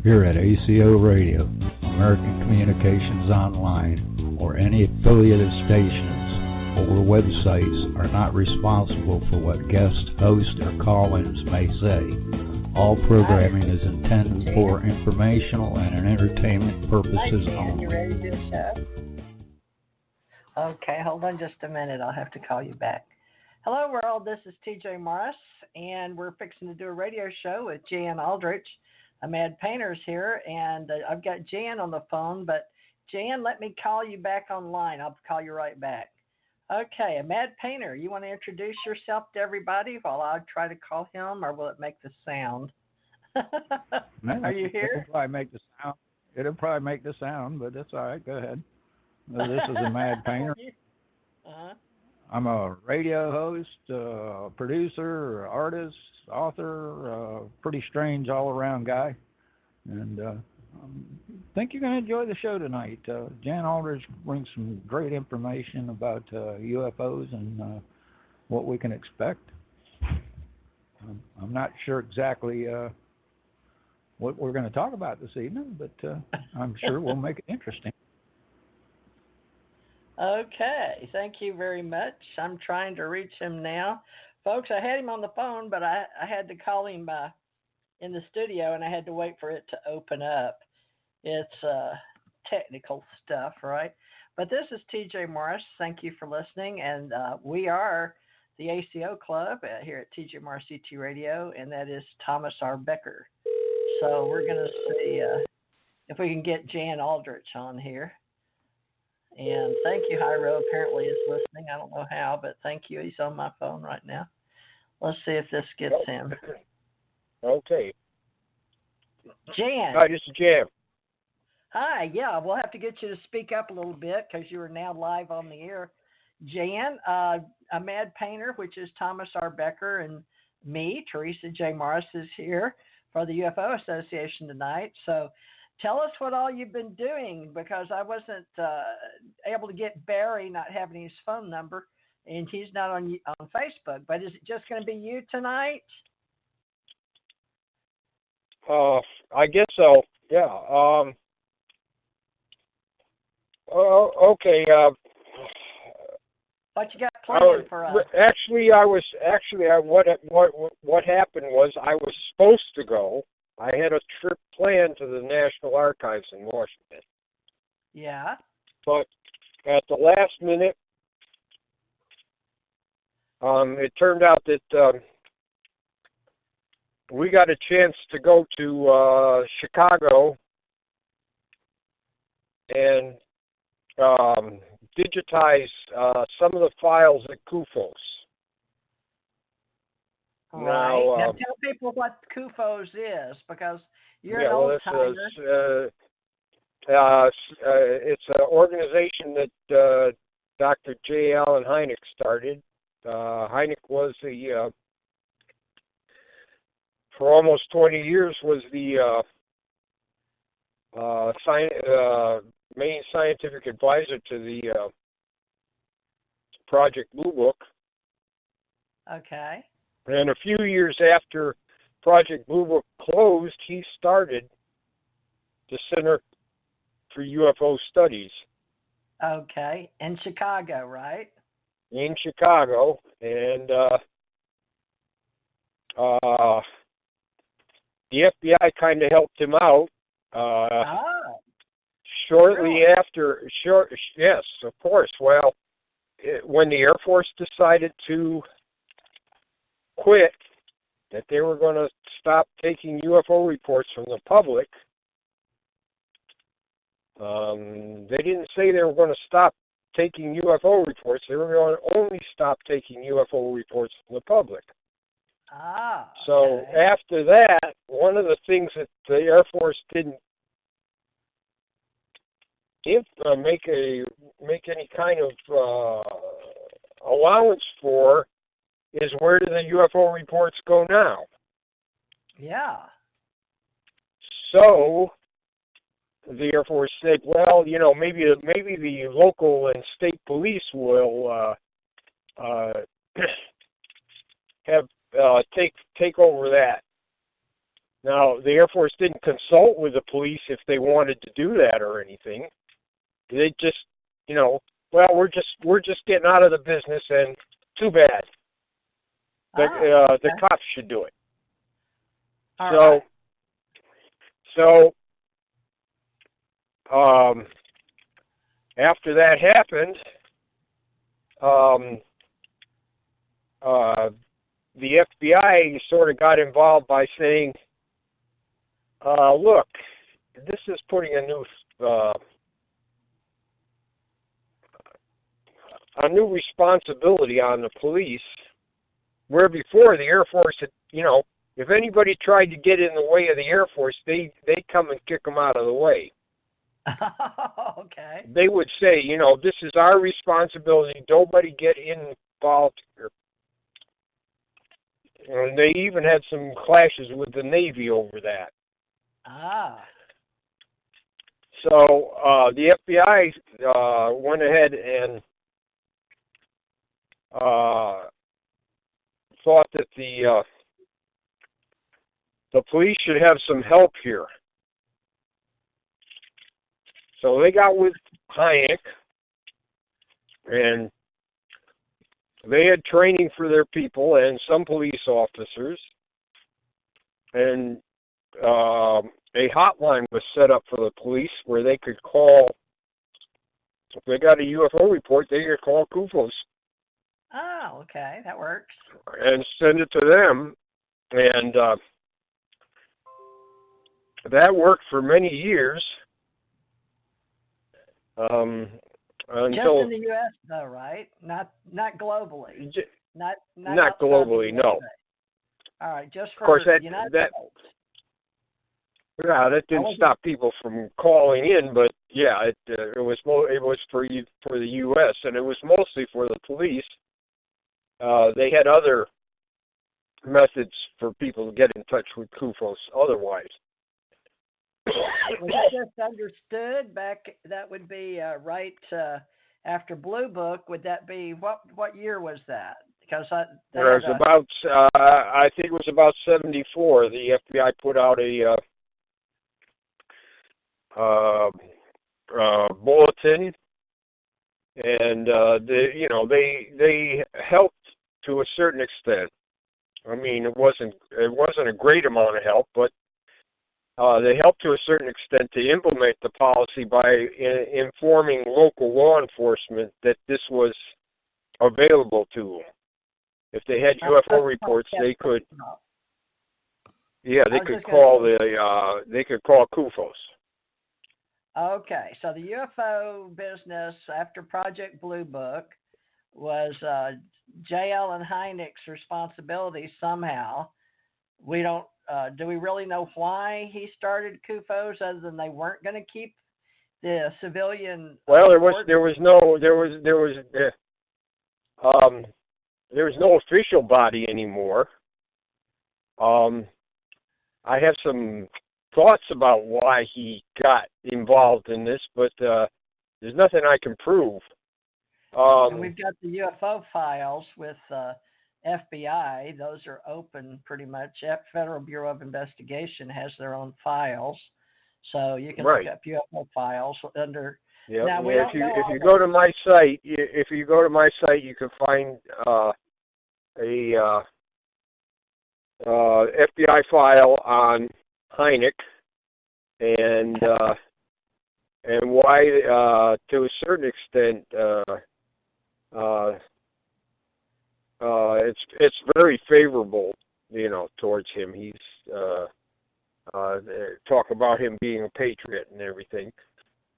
here at ACO Radio, American Communications Online, or any affiliated stations or websites are not responsible for what guest hosts or call-ins may say. All programming is intended for informational and entertainment purposes only. You ready to do a show? Okay, hold on just a minute. I'll have to call you back. Hello, world. This is TJ Morris, and we're fixing to do a radio show with Jan Aldrich. A Mad Painter's here, and I've got Jan on the phone, but Jan, let me call you back online. I'll call you right back. Okay, a Mad Painter, you want to introduce yourself to everybody while I try to call him, or will it make the sound? Are you here? It'll probably make the sound, but that's all right. Go ahead. This is a Mad Painter. Uh-huh. I'm a radio host, producer, artist, author, pretty strange all-around guy. And I think you're going to enjoy the show tonight. Jan Aldrich brings some great information about UFOs and what we can expect. I'm not sure exactly what we're going to talk about this evening, but I'm sure we'll make it interesting. Okay, thank you very much. I'm trying to reach him now. Folks, I had him on the phone, but I had to call him in the studio, and I had to wait for it to open up. It's technical stuff, right? But this is TJ Morris. Thank you for listening, and we are the ACO Club here at TJ Morris ET Radio, and that is Thomas R. Becker. So we're going to see if we can get Jan Aldrich on here. And thank you, Hyro. Apparently is listening. I don't know how, but thank you. He's on my phone right now. Let's see if this gets him. Okay. Jan. Hi, this is Jan. Hi. Yeah, we'll have to get you to speak up a little bit because you are now live on the air. Jan, a Mad Painter, which is Thomas R. Becker, and me, Theresa J Morris, is here for the UFO Association tonight. So tell us what all you've been doing, because I wasn't able to get Barry, not having his phone number, and he's not on Facebook. But is it just going to be you tonight? I guess so. Yeah. Okay. What you got planned for us? What happened was I was supposed to go. I had a trip planned to the National Archives in Washington. Yeah. But at the last minute, it turned out that we got a chance to go to Chicago and digitize some of the files at CUFOS. All right. Now tell people what CUFOS is, because you're an old-timer. It's an organization that Dr. J. Allen Hynek started. Hynek was for almost 20 years, was the main scientific advisor to the Project Blue Book. Okay. And a few years after Project Blue Book closed, he started the Center for UFO Studies. Okay. In Chicago, right? In Chicago. And the FBI kind of helped him out. Shortly really? after, yes, of course. Well, when the Air Force decided to quit, that they were going to stop taking UFO reports from the public, they didn't say they were going to stop taking UFO reports. They were going to only stop taking UFO reports from the public. Okay. So after that, one of the things that the Air Force didn't make any kind of allowance for is, where do the UFO reports go now? Yeah. So the Air Force said, well, maybe the local and state police will have take over that. Now, the Air Force didn't consult with the police if they wanted to do that or anything. They just, well, we're just getting out of the business, and too bad. The cops should do it. So, after that happened, the FBI sort of got involved by saying, look, this is putting a new responsibility on the police, where before the Air Force had, if anybody tried to get in the way of the Air Force, they'd come and kick them out of the way. Okay. They would say, this is our responsibility. Nobody get involved here. And they even had some clashes with the Navy over that. So the FBI went ahead and thought that the police should have some help here. So they got with Hynek, and they had training for their people and some police officers, and a hotline was set up for the police where they could call. If they got a UFO report, they could call CUFOS. Oh, okay, that works. And send it to them, and that worked for many years. Until, just in the U.S., though, right? Not globally. Not globally, no. All right, just for of course, the United States. Yeah, that didn't stop people from calling in, but yeah, it was for the U.S. and it was mostly for the police. They had other methods for people to get in touch with CUFOS otherwise. Was it just understood back? That would be right after Blue Book. Would that be what year was that? Because I think it was about 1974. The FBI put out a bulletin, and they helped to a certain extent. I mean, it wasn't a great amount of help, but they helped to a certain extent to implement the policy by informing local law enforcement that this was available to them. If they had UFO reports, they could. Yeah, they could call CUFOS. Okay, so the UFO business after Project Blue Book was J. Allen Hynek's responsibility somehow. We don't. Do we really know why he started CUFOS, other than they weren't going to keep the civilian? Well, there was no official body anymore. I have some thoughts about why he got involved in this, but there's nothing I can prove. And we've got the UFO files with FBI. Those are open pretty much. Federal Bureau of Investigation has their own files, so you can look up UFO files under. Yeah. Now, if you go to my site, you can find a FBI file on Hynek and why, to a certain extent, it's very favorable, towards him. He's talk about him being a patriot and everything.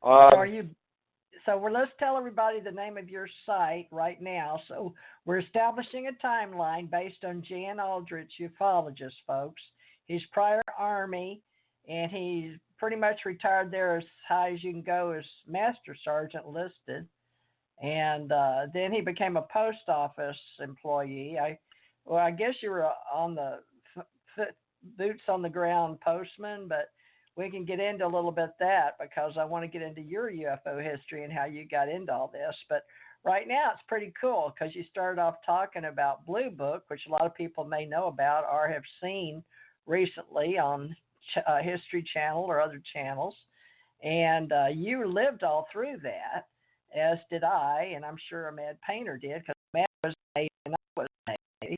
Let's tell everybody the name of your site right now. So we're establishing a timeline based on Jan Aldrich Ufologist, folks. He's prior Army, and he's pretty much retired there as high as you can go as Master Sergeant listed. And then he became a post office employee. I guess you were on the boots on the ground postman, but we can get into a little bit that because I want to get into your UFO history and how you got into all this. But right now it's pretty cool because you started off talking about Blue Book, which a lot of people may know about or have seen recently on History Channel or other channels, and you lived all through that, as did I, and I'm sure Ahmad Painter did, because Ahmad was Navy and I was Navy.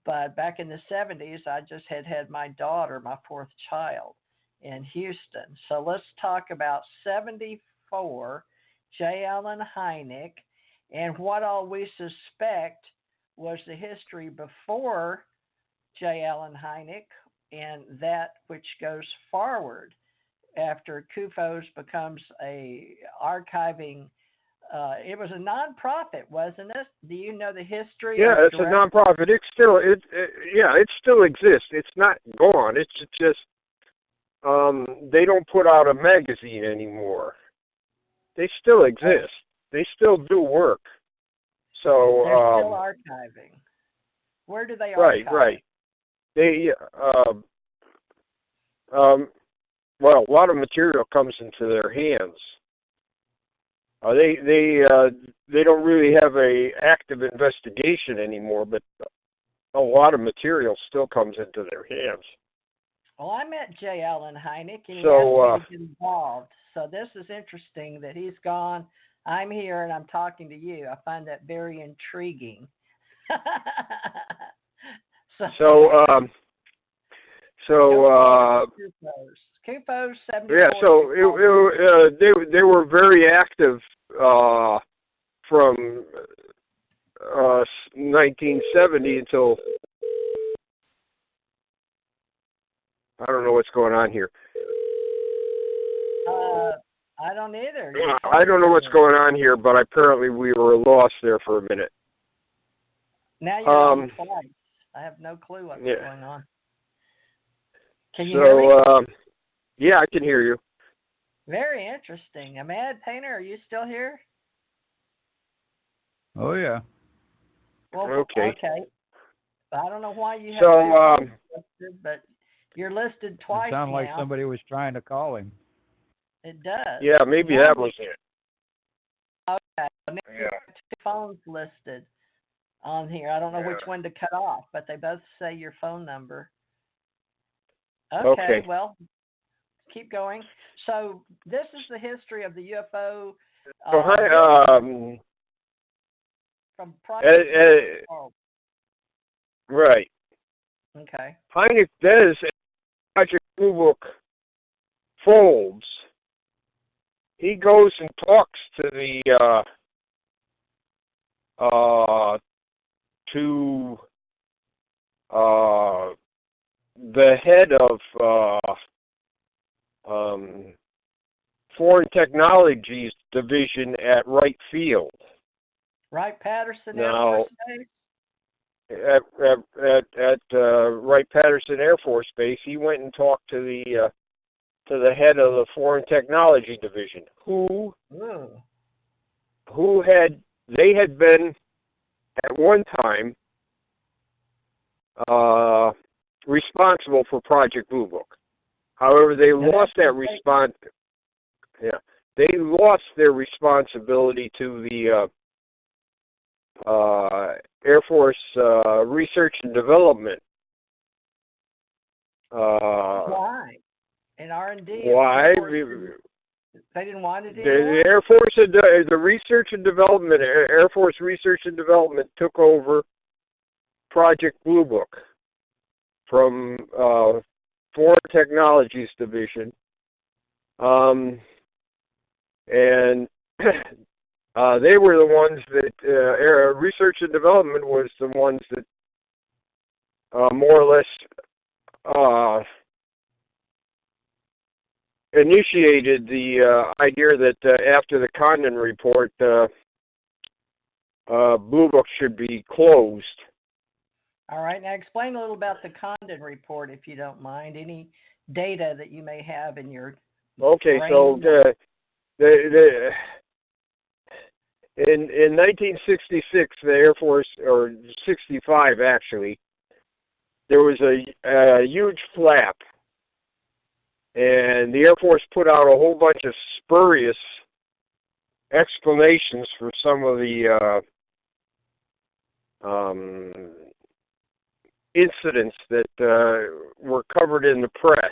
But back in the 70s, I just had my daughter, my fourth child, in Houston. So let's talk about 74, J. Allen Hynek, and what all we suspect was the history before J. Allen Hynek and that which goes forward after CUFOS becomes a archiving. It was a nonprofit, wasn't it? Do you know the history? Yeah, it's a nonprofit. It still exists. It's not gone. It's just they don't put out a magazine anymore. They still exist. They still do work. So they're still archiving. Where do they archive? Right. They well, a lot of material comes into their hands. They don't really have a active investigation anymore, but a lot of material still comes into their hands. Well, I met J. Allen Hynek, and he asked me to get involved. So this is interesting that he's gone. I'm here, and I'm talking to you. I find that very intriguing. CUFOS 74. Yeah, so they were very active from 1970 until I don't know what's going on here. I don't either. I don't know what's going on here, but apparently we were lost there for a minute. Now you're on twice. I have no clue what's going on. Can you hear me? Yeah, I can hear you. Very interesting. Ahmad Painter, are you still here? Oh, yeah. Well, okay. I don't know why you have listed, but you're listed twice now. It sounded like somebody was trying to call him. It does. Yeah, maybe that was it. Okay. Maybe you have two phones listed on here. I don't know which one to cut off, but they both say your phone number. Okay. Well, keep going. So this is the history of the UFO. From Project. Right. Okay. Hynek does Project Blue Book folds. He goes and talks to the head of Foreign Technologies Division at Wright Field. Wright-Patterson Air Force Base? At Wright-Patterson Air Force Base, he went and talked to the head of the Foreign Technology Division, they had been at one time responsible for Project Blue Book. However, they lost that they lost their responsibility to the Air Force Research and Development. Why? And R&D. Why? They didn't want to do the Air Force, the Research and Development, Air Force Research and Development took over Project Blue Book from Foreign Technologies Division, and they were the ones that Research and Development was the ones that more or less initiated the idea that after the Condon report, Blue Book should be closed. All right. Now explain a little about the Condon report, if you don't mind. Any data that you may have in your brain? So in 1966, the Air Force, or 65 actually, there was a huge flap. And the Air Force put out a whole bunch of spurious explanations for some of the incidents that were covered in the press.